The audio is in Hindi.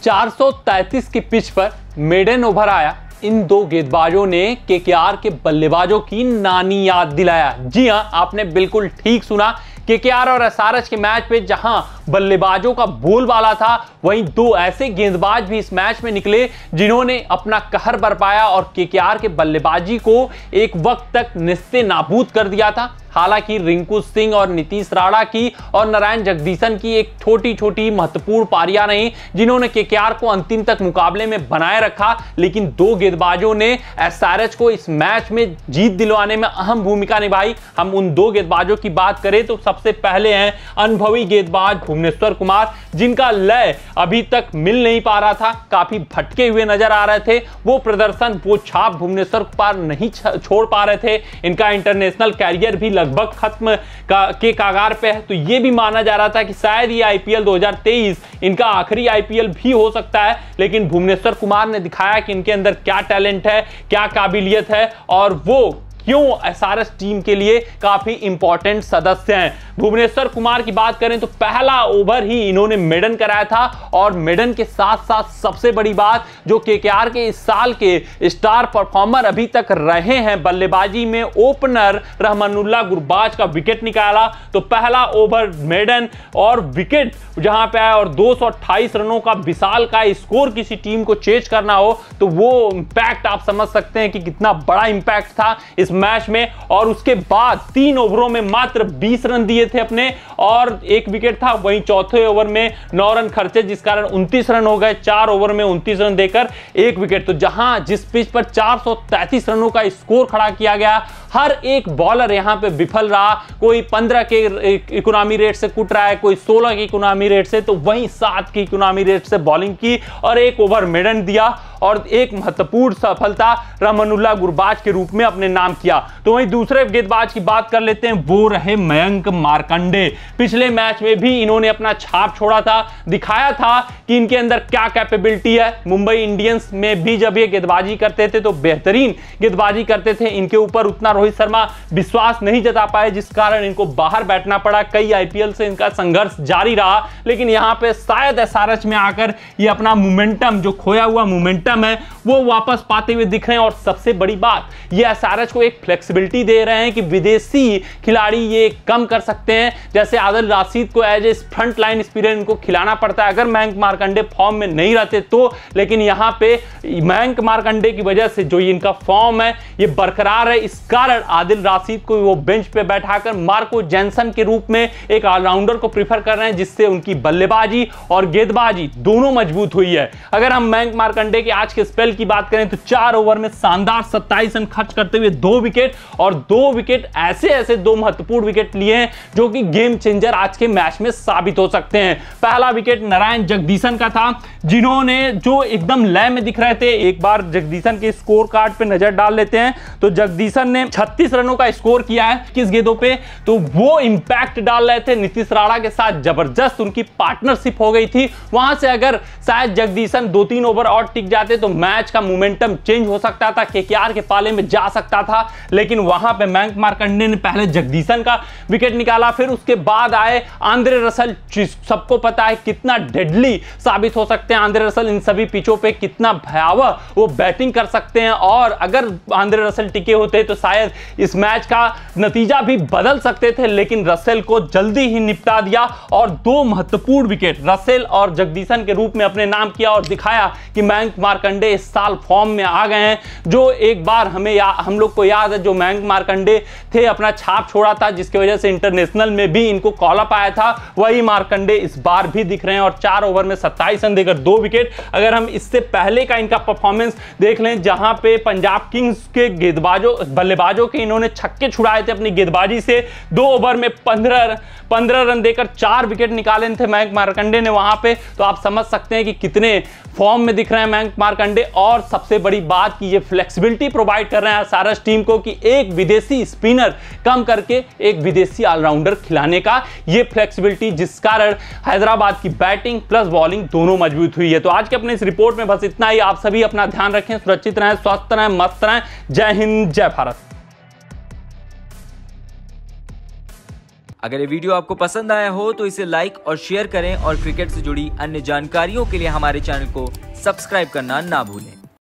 433 की पिच पर मेडन ओवर आया। इन दो गेंदबाजों ने केकेआर के बल्लेबाजों की नानी याद दिलाया। जी हां, आपने बिल्कुल ठीक सुना। केकेआर और एसआरएच के मैच पे जहां बल्लेबाजों का बोलबाला था, वहीं दो ऐसे गेंदबाज भी इस मैच में निकले जिन्होंने अपना कहर बरपाया और केकेआर के बल्लेबाजी को एक वक्त तक निस्ते नाबूद कर दिया था। हालांकि रिंकू सिंह और नीतीश राणा की और नारायण जगदीशन की एक छोटी छोटी महत्वपूर्ण पारियां रहीं जिन्होंने केकेआर को अंतिम तक मुकाबले में बनाए रखा, लेकिन दो गेंदबाजों ने एसआरएच को इस मैच में जीत दिलवाने में अहम भूमिका निभाई। हम उन दो गेंदबाजों की बात करें तो सबसे पहले हैं अनुभवी गेंदबाज भुवनेश्वर कुमार, जिनका लय अभी तक मिल नहीं पा रहा था, काफी भटके हुए नजर आ रहे थे। वो प्रदर्शन, वो छाप भुवनेश्वर कुमार नहीं छोड़ पा रहे थे। इनका इंटरनेशनल कैरियर भी लगभग खत्म के कागार पे है, तो ये भी माना जा रहा था कि शायद ये आईपीएल 2023 इनका आखिरी आईपीएल भी हो सकता है। लेकिन भुवनेश्वर कुमार ने दिखाया कि इनके अंदर क्या टैलेंट है, क्या काबिलियत है और वो क्यों एसआरएच टीम के लिए काफी इंपॉर्टेंट सदस्य हैं। भुवनेश्वर कुमार की बात करें तो पहला ओवर ही इन्होंने मेडन कराया था और मेडन के साथ साथ सबसे बड़ी बात, जो केकेआर के इस साल के स्टार परफॉर्मर अभी तक रहे हैं बल्लेबाजी में, ओपनर रहमानुल्लाह गुरबाज का विकेट निकाला। तो पहला ओवर मेडन और विकेट जहां पे आया और 228 रनों का विशाल का स्कोर किसी टीम को चेज करना हो तो वो इंपैक्ट आप समझ सकते हैं कि कितना बड़ा इंपैक्ट था इस मैच में। और उसके बाद 3 ओवरों में मात्र 20 रन दिए थे अपने और एक विकेट था। वहीं चौथे ओवर में 9 रन खर्चे, जिस कारण 29 रन हो गए। 4 ओवर में 29 रन देकर एक विकेट। तो जहां जिस पिच पर 433 रनों का स्कोर खड़ा किया गया, हर एक बॉलर यहां पे विफल रहा। कोई 15 के इकोनॉमी रेट से कुट रहा है, कोई 16 के इकोनॉमी रेट से, तो वहीं 7 की इकोनॉमी रेट से बॉलिंग की और एक ओवर मेडन दिया और एक महत्वपूर्ण सफलता रहमानुल्लाह गुरबाज के रूप में अपने नाम किया। तो वहीं दूसरे गेंदबाज की बात कर लेते हैं, वो रहे मयंक मार्कंडे। पिछले मैच में भी इन्होंने अपना छाप छोड़ा था, दिखाया था कि इनके अंदर क्या कैपेबिलिटी है। मुंबई इंडियंस में भी जब ये गेंदबाजी करते थे तो बेहतरीन गेंदबाजी करते थे। इनके ऊपर उतना रोहित शर्मा विश्वास नहीं जता पाए, जिस कारण इनको बाहर बैठना पड़ा। कई आईपीएल से इनका संघर्ष जारी रहा, लेकिन यहां पे शायद एसआरएच में आकर ये अपना मोमेंटम, जो खोया हुआ मोमेंटम है, वो वापस पाते हुए दिख रहे हैं। और सबसे बड़ी बात, ये एसआरएच को एक फ्लेक्सिबिलिटी दे रहे हैं कि विदेशी खिलाड़ी ये कम कर सकते हैं। जैसे आदिल राशिद को as a front line spinner इनको खिलाना पड़ता है अगर मयंक मार्कंडे फॉर्म में नहीं रहते तो, लेकिन यहां पे मयंक मार्कंडे की वजह से जो इनका फॉर्म है ये बरकरार है। इस कारण आदिल राशिद को वो बेंच पे बैठाकर मार्को जेनसन के रूप में एक ऑलराउंडर को प्रीफर कर रहे हैं, जिससे उनकी बल्लेबाजी और गेंदबाजी दोनों मजबूत हुई है। अगर हम मयंक मार्कंडे के आज के स्पेल की बात करें तो 4 ओवर में शानदार 27 रन खर्च करते हुए 2 विकेट और 2 विकेट ऐसे 2 महत्वपूर्ण विकेट लिए हैं जो कि गेम चेंजर आज के मैच में साबित हो सकते हैं। पहला विकेट नारायण जगदीशन का था, जिन्होंने जो एकदम लय में दिख रहे थे। एक बार जगदीशन के स्कोर कार्ड पे नजर डाल लेते हैं तो जगदीशन ने 36 रनों का स्कोर किया है 21 गेंदों पे, तो वो इंपैक्ट डाल रहे थे। नीतीश राणा के साथ जबरदस्त उनकी पार्टनरशिप हो गई थी। वहां से अगर शायद जगदीशन 2-3 ओवर और टिक जाते तो मैच का मोमेंटम चेंज हो सकता था, केकेआर के पाले में जा सकता था। लेकिन वहां पे मयंक मार्कंडे ने पहले जगदीशन का विकेट निकाला, फिर उसके बाद आए आंद्रे रसल। सबको पता है कितना डेडली साबित हो सकते हैं आंद्रे रसल, इन सभी पिचों पे कितना भयावह वो बैटिंग कर सकते हैं। और अगर आंद्रे रसल टिके होते तो शायद इस मैच का नतीजा भी बदल सकते थे, लेकिन रसेल को जल्दी ही निपटा दिया और 2 महत्वपूर्ण विकेट रसेल और जगदीशन के रूप में अपने नाम किया और दिखाया कि मयंक मार्कंडे इस साल फॉर्म में आ गए हैं। जो एक बार हम लोग को याद है, जो मयंक मार्कंडे थे अपना छाप छोड़ा था, जिसकी वजह से इंटरनेशनल में भी इनको कॉल अप आया था, वही मार्कंडे इस बार भी दिख रहे हैं और 4 ओवर में 27 रन देकर 2 विकेट। अगर हम इससे पहले का इनका परफॉर्मेंस देख लें, जहां पे पंजाब किंग्स के बल्लेबाजों के इन्होंने छक्के छुड़ाए थे अपनी गेंदबाजी से, 2 ओवर में 15 रन देकर 4 विकेट निकाले थे मयंक मार्कंडे ने वहां पे। तो आप समझ सकते हैं कि कितने फॉर्म में दिख रहे हैं मयंक मार्कंडे। और सबसे बड़ी बात कि ये फ्लेक्सिबिलिटी प्रोवाइड कर रहे हैं एसआरएच टीम को कि एक विदेशी स्पिनर कम करके एक विदेशी ऑलराउंडर खिलाने का ये फ्लेक्सिबिलिटी, जिस कारण हैदराबाद की बैटिंग प्लस बॉलिंग दोनों मजबूत हुई है। तो आज के अपने इस रिपोर्ट में बस इतना ही। आप सभी अपना ध्यान रखें, सुरक्षित रहें, स्वस्थ रहें, मस्त रहें। जय हिंद, जय भारत। अगर ये वीडियो आपको पसंद आया हो तो इसे लाइक और शेयर करें और क्रिकेट से जुड़ी अन्य जानकारियों के लिए हमारे चैनल को सब्सक्राइब करना ना भूलें।